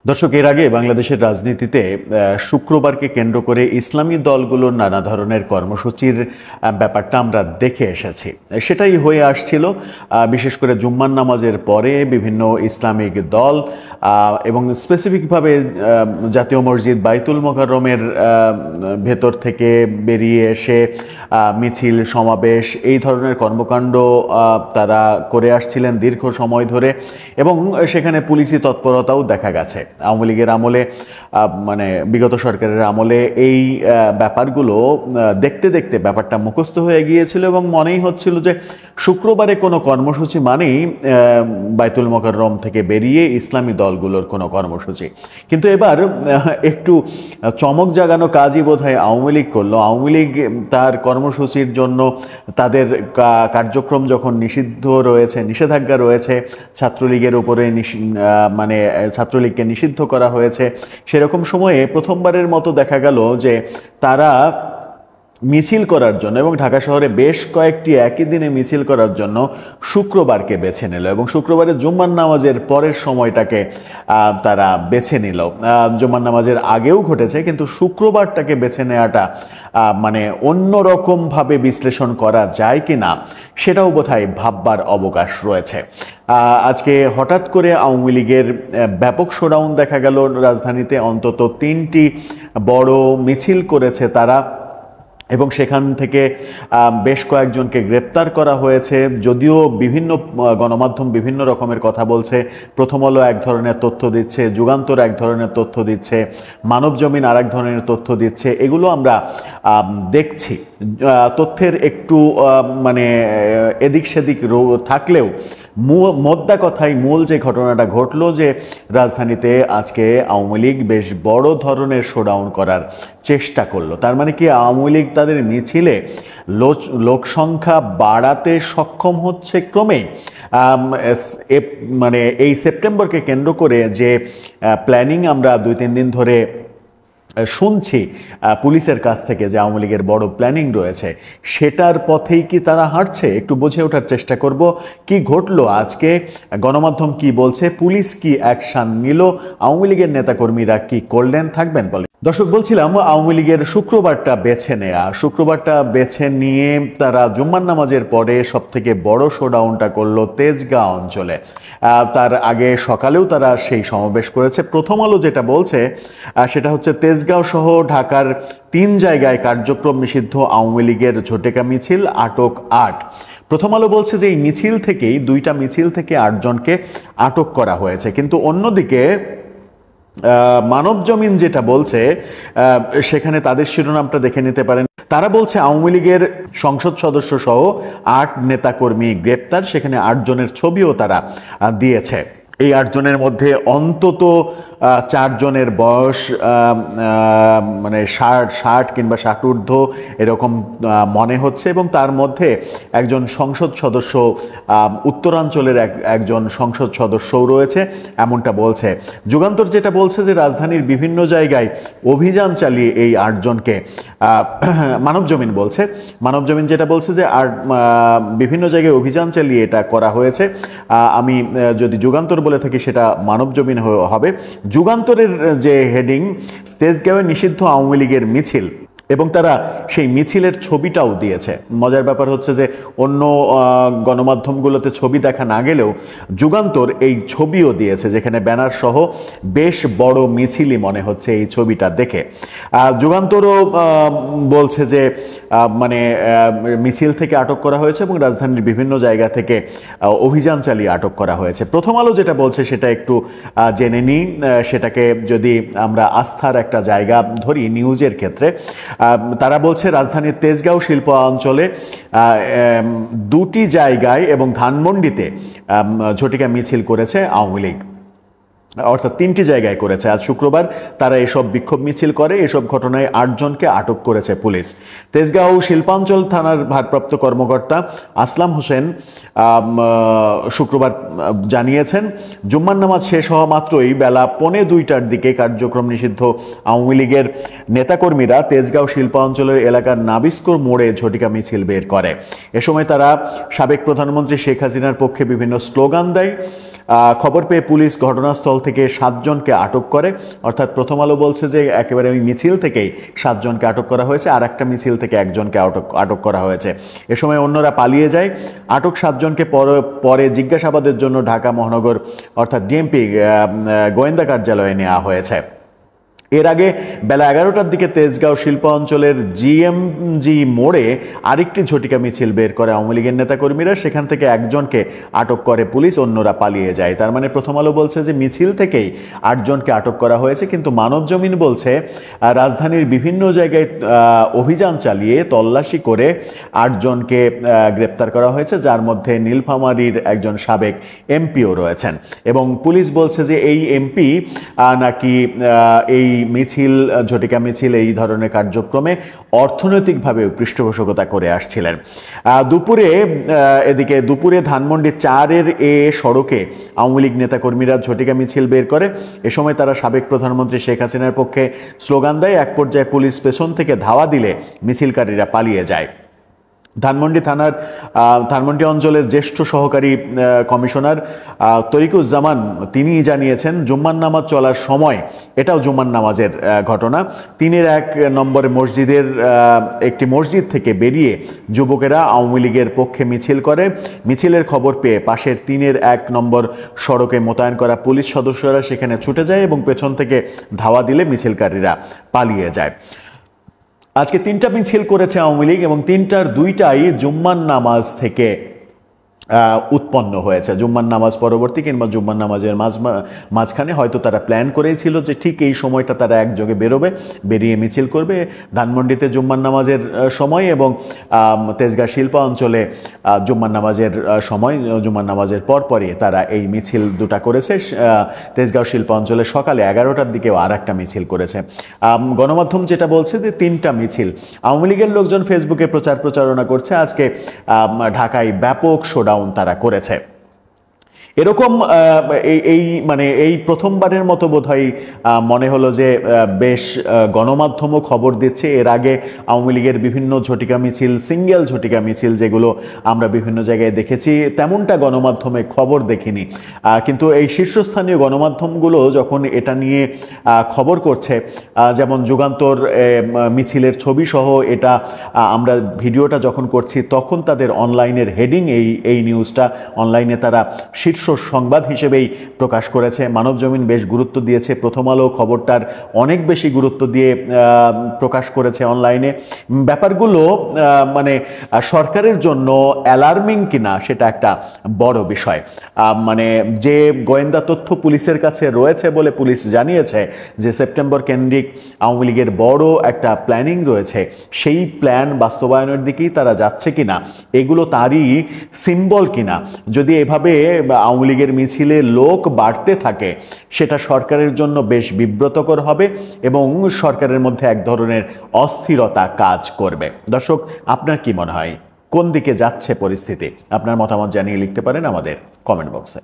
দর্শক, এর আগে বাংলাদেশের রাজনীতিতে শুক্রবারকে কেন্দ্র করে ইসলামী দলগুলোর নানা ধরনের কর্মসূচির ব্যাপারটা আমরা দেখে এসেছি। সেটাই হয়ে আসছিল, বিশেষ করে জুম্মার নামাজের পরে বিভিন্ন ইসলামিক দল এবং স্পেসিফিকভাবে জাতীয় মসজিদ বাইতুল মোকাররমের ভেতর থেকে বেরিয়ে এসে মিছিল, সমাবেশ, এই ধরনের কর্মকাণ্ড তারা করে আসছিলেন দীর্ঘ সময় ধরে, এবং সেখানে পুলিশি তৎপরতাও দেখা গেছে। আওয়ামী লীগের আমলে, মানে বিগত সরকারের আমলে এই ব্যাপারগুলো দেখতে দেখতে ব্যাপারটা মুখস্থ হয়ে গিয়েছিল এবং মনেই হচ্ছিল যে শুক্রবারে কোনো কর্মসূচি মানেই বাইতুল মোকাররম থেকে বেরিয়ে ইসলামী দলগুলোর কোনো কর্মসূচি। কিন্তু এবার একটু চমক জাগানো কাজই বোধহয় আওয়ামী লীগ করলো। আওয়ামী লীগ তার কর্মসূচির জন্য তাদের কার্যক্রম যখন নিষিদ্ধ রয়েছে, নিষেধাজ্ঞা রয়েছে, ছাত্রলীগের উপরে মানে ছাত্রলীগকে নিষিদ্ধ করা হয়েছে, সেরকম সময়ে প্রথমবারের মতো দেখা গেল যে তারা মিছিল করার জন্য এবং ঢাকা শহরে বেশ কয়েকটি একই দিনে মিছিল করার জন্য শুক্রবারকে বেছে নিল এবং শুক্রবারের জুম্মার নামাজের পরের সময়টাকে তারা বেছে নিল। জুম্মার নামাজের আগেও ঘটেছে, কিন্তু শুক্রবারটাকে বেছে নেওয়াটা মানে অন্যরকমভাবে বিশ্লেষণ করা যায় কি না সেটাও বোধহয় ভাববার অবকাশ রয়েছে। আজকে হঠাৎ করে আওয়ামী লীগের ব্যাপক শোডাউন দেখা গেল রাজধানীতে। অন্তত 3টি বড় মিছিল করেছে তারা এবং সেখান থেকে বেশ কয়েকজনকে গ্রেপ্তার করা হয়েছে। যদিও বিভিন্ন গণমাধ্যম বিভিন্ন রকমের কথা বলছে। প্রথম আলো এক ধরনের তথ্য দিচ্ছে, যুগান্তর এক ধরনের তথ্য দিচ্ছে, মানবজমিন আর এক ধরনের তথ্য দিচ্ছে। এগুলো আমরা দেখছি। তথ্যের একটু মানে এদিক সেদিক থাকলেও মোদ্দা কথাই মূল যে ঘটনাটা ঘটলো, যে রাজধানীতে আজকে আওয়ামী লীগ বেশ বড় ধরনের শোডাউন করার চেষ্টা করলো। তার মানে কি আওয়ামী লীগ তাদের মিছিলে লোকসংখ্যা বাড়াতে সক্ষম হচ্ছে ক্রমে। মানে এই সেপ্টেম্বরকে কেন্দ্র করে যে প্ল্যানিং আমরা 2-3 দিন ধরে শুনছি পুলিশের কাছ থেকে, যে আওয়ামী লীগের বড় প্ল্যানিং রয়েছে, সেটার পথেই কি তারা হাঁটছে? একটু বুঝে ওঠার চেষ্টা করব কি ঘটলো আজকে, গণমাধ্যম কি বলছে, পুলিশ কি অ্যাকশন নিল, আওয়ামী লীগের নেতাকর্মীরা কি করলেন। থাকবেন বলে দর্শক, বলছিলাম আওয়ামী লীগের শুক্রবারটা বেছে নিয়ে তারা জুম্মার নামাজের পরে সব থেকে বড় শোডাউনটা করলো তেজগাঁও অঞ্চলে। তার আগে সকালেও তারা সেই সমাবেশ করেছে। প্রথম আলো যেটা বলছে সেটা হচ্ছে তেজগাঁও সহ ঢাকার 3 জায়গায় কার্যক্রম নিষিদ্ধ আওয়ামী লীগের ঝটিকা মিছিল, আটক 8। প্রথম আলো বলছে যে এই মিছিল থেকেই 2টা মিছিল থেকে 8 জনকে আটক করা হয়েছে। কিন্তু অন্যদিকে মানবজমিন যেটা বলছে, সেখানে তাদের শিরোনামটা দেখে নিতে পারেন। তারা বলছে আওয়ামী লীগের সংসদ সদস্য সহ 8 নেতাকর্মী গ্রেপ্তার। সেখানে 8 জনের ছবিও তারা দিয়েছে। এই 8 জনের মধ্যে অন্তত 4 জনের বয়স মানে 60 কিংবা 60 ঊর্ধ্ব এরকম মনে হচ্ছে, এবং তার মধ্যে একজন সংসদ সদস্য, উত্তরাঞ্চলের একজন সংসদ সদস্যও রয়েছে, এমনটা বলছে। যুগান্তর যেটা বলছে যে রাজধানীর বিভিন্ন জায়গায় অভিযান চালিয়ে এই 8 জনকে, মানবজমিন যেটা বলছে যে বিভিন্ন জায়গায় অভিযান চালিয়ে এটা করা হয়েছে। আমি যদি যুগান্তর বলে থাকি সেটা মানবজমিন হবে। যুগান্তরের যে হেডিং, তেজগাঁওয়ে নিষিদ্ধ আওয়ামী লীগের মিছিল, এবং তারা সেই মিছিলের ছবিটাও দিয়েছে। মজার ব্যাপার হচ্ছে যে অন্য গণমাধ্যমগুলোতে ছবি দেখা না গেলেও যুগান্তর এই ছবিও দিয়েছে, যেখানে ব্যানার সহ বেশ বড় মিছিলই মনে হচ্ছে এই ছবিটা দেখে। যুগান্তরও বলছে যে মানে মিছিল থেকে আটক করা হয়েছে এবং রাজধানীর বিভিন্ন জায়গা থেকে অভিযান চালিয়ে আটক করা হয়েছে। প্রথম আলো যেটা বলছে সেটা একটু জেনে নিই। সেটাকে যদি আমরা আস্থার একটা জায়গা ধরি নিউজের ক্ষেত্রে, তারা বলছে রাজধানীর তেজগাঁও শিল্প অঞ্চলে 2টি জায়গায় এবং ধানমন্ডিতে ঝটিকা মিছিল করেছে আওয়ামী লীগ, অর্থাৎ 3টি জায়গায় করেছে। আজ শুক্রবার তারা এসব বিক্ষোভ মিছিল করে। এসব ঘটনায় 8 জনকে আটক করেছে পুলিশ। তেজগাঁও শিল্পাঞ্চল থানার ভারপ্রাপ্ত কর্মকর্তা আসলাম হোসেন শুক্রবার জানিয়েছেন, জুম্মার নামাজ শেষ হওয়া মাত্রই বেলা 1:45টার দিকে কার্যক্রম নিষিদ্ধ আওয়ামী লীগের নেতাকর্মীরা তেজগাঁও শিল্পাঞ্চলের এলাকার নাবিস্কর মোড়ে ঝটিকা মিছিল বের করে। এ সময় তারা সাবেক প্রধানমন্ত্রী শেখ হাসিনার পক্ষে বিভিন্ন স্লোগান দেয়। খবর পেয়ে পুলিশ ঘটনাস্থল থেকে 7 জনকে আটক করে, অর্থাৎ প্রথম আলো বলছে যে একেবারে ওই মিছিল থেকেই 7 জনকে আটক করা হয়েছে, আর একটা মিছিল থেকে একজনকে আটক করা হয়েছে। এ সময় অন্যরা পালিয়ে যায়। আটক 7 জনকে পরে জিজ্ঞাসাবাদের জন্য ঢাকা মহানগর অর্থাৎ ডিএমপি গোয়েন্দা কার্যালয়ে নেওয়া হয়েছে। এর আগে বেলা 11টার দিকে তেজগাঁও শিল্প অঞ্চলের জিএমজি মোড়ে আরেকটি ঝটিকা মিছিল বের করে আওয়ামী লীগের নেতাকর্মীরা, সেখান থেকে একজনকে আটক করে পুলিশ, অন্যরা পালিয়ে যায়। তার মানে প্রথম আলো বলছে যে মিছিল থেকেই 8 জনকে আটক করা হয়েছে, কিন্তু মানবজমিন বলছে রাজধানীর বিভিন্ন জায়গায় অভিযান চালিয়ে তল্লাশি করে 8 জনকে গ্রেপ্তার করা হয়েছে, যার মধ্যে নীলফামারীর একজন সাবেক এমপিও রয়েছেন। এবং পুলিশ বলছে যে এই এমপি নাকি এই মিছিল, ঝটিকা মিছিল, এই ধরনের কার্যক্রমে অর্থনৈতিকভাবে পৃষ্ঠপোষকতা করে আসছিলেন। এদিকে দুপুরে ধানমন্ডি 4-এর সড়কে আওয়ামী লীগ নেতাকর্মীরা ঝটিকা মিছিল বের করে। এ সময় তারা সাবেক প্রধানমন্ত্রী শেখ হাসিনার পক্ষে স্লোগান দেয়। এক পর্যায়ে পুলিশ পেছন থেকে ধাওয়া দিলে মিছিলকারীরা পালিয়ে যায়। ধানমন্ডি অঞ্চলের জ্যেষ্ঠ সহকারী কমিশনার তরিকুজ্জামান তিনি জানিয়েছেন, জুম্মার নামাজ চলার সময়, এটাও জুম্মার নামাজের ঘটনা, 3-1 নম্বরে একটি মসজিদ থেকে বেরিয়ে যুবকেরা আওয়ামী লীগের পক্ষে মিছিল করে। মিছিলের খবর পেয়ে পাশের 3-1 নম্বর সড়কে মোতায়েন করা পুলিশ সদস্যরা সেখানে ছুটে যায় এবং পেছন থেকে ধাওয়া দিলে মিছিলকারীরা পালিয়ে যায়। আজকে 3টা মিছিল করেছে আওয়ামী লীগ এবং 3টার 2টাই জুম্মার নামাজ থেকে উৎপন্ন হয়েছে। জুম্মার নামাজ পরবর্তী কিংবা জুম্মার নামাজের মাঝখানে হয়তো তারা প্ল্যান করেই ছিল যে ঠিক এই সময়টা তারা একযোগে বেরিয়ে মিছিল করবে। ধানমন্ডিতে জুম্মার নামাজের সময় এবং তেজগাঁ শিল্প অঞ্চলে জুম্মার নামাজের সময়, জুম্মার নামাজের পরপরই তারা এই মিছিল দুটা করেছে। তেজগাঁও শিল্প অঞ্চলে সকালে 11টার দিকেও আর একটা মিছিল করেছে। গণমাধ্যম যেটা বলছে যে 3টা মিছিল। আওয়ামী লীগের লোকজন ফেসবুকে প্রচারণা করছে আজকে ঢাকায় ব্যাপক শোডাউন তারা করেছে। এরকম এই প্রথমবারের মতো বোধহয় মনে হলো যে বেশ গণমাধ্যমও খবর দিচ্ছে। এর আগে আওয়ামী লীগের বিভিন্ন ঝটিকা মিছিল, সিঙ্গেল ঝটিকা মিছিল যেগুলো আমরা বিভিন্ন জায়গায় দেখেছি, তেমনটা গণমাধ্যমে খবর দেখিনি। কিন্তু এই শীর্ষস্থানীয় গণমাধ্যমগুলো যখন এটা নিয়ে খবর করছে, যেমন যুগান্তর মিছিলের ছবি সহ এটা আমরা ভিডিওটা যখন করছি, তখন তাদের অনলাইনের হেডিং এই নিউজটা অনলাইনে তারা শীর্ষ সংবাদ হিসেবেই প্রকাশ করেছে। মানবজমিন বেশ গুরুত্ব দিয়েছে, প্রথম আলো খবরটার অনেক বেশি গুরুত্ব দিয়ে প্রকাশ করেছে অনলাইনে। ব্যাপারগুলো মানে সরকারের জন্য অ্যালার্মিং কিনা সেটা একটা বড় বিষয়। মানে যে গোয়েন্দা তথ্য পুলিশের কাছে রয়েছে বলে পুলিশ জানিয়েছে যে সেপ্টেম্বর কেন্দ্রিক আওয়ামী লীগের বড় একটা প্ল্যানিং রয়েছে, সেই প্ল্যান বাস্তবায়নের দিকেই তারা যাচ্ছে কিনা, এগুলো তারই সিম্বল কিনা। যদি এভাবে আওয়ামী লীগের মিছিলে লোক বাড়তে থাকে, সেটা সরকারের জন্য বেশ বিব্রতকর হবে এবং সরকারের মধ্যে এক ধরনের অস্থিরতা কাজ করবে। দর্শক, আপনার কি মনে হয়, কোন দিকে যাচ্ছে পরিস্থিতি? আপনার মতামত জানিয়ে লিখতে পারেন আমাদের কমেন্ট বক্সে।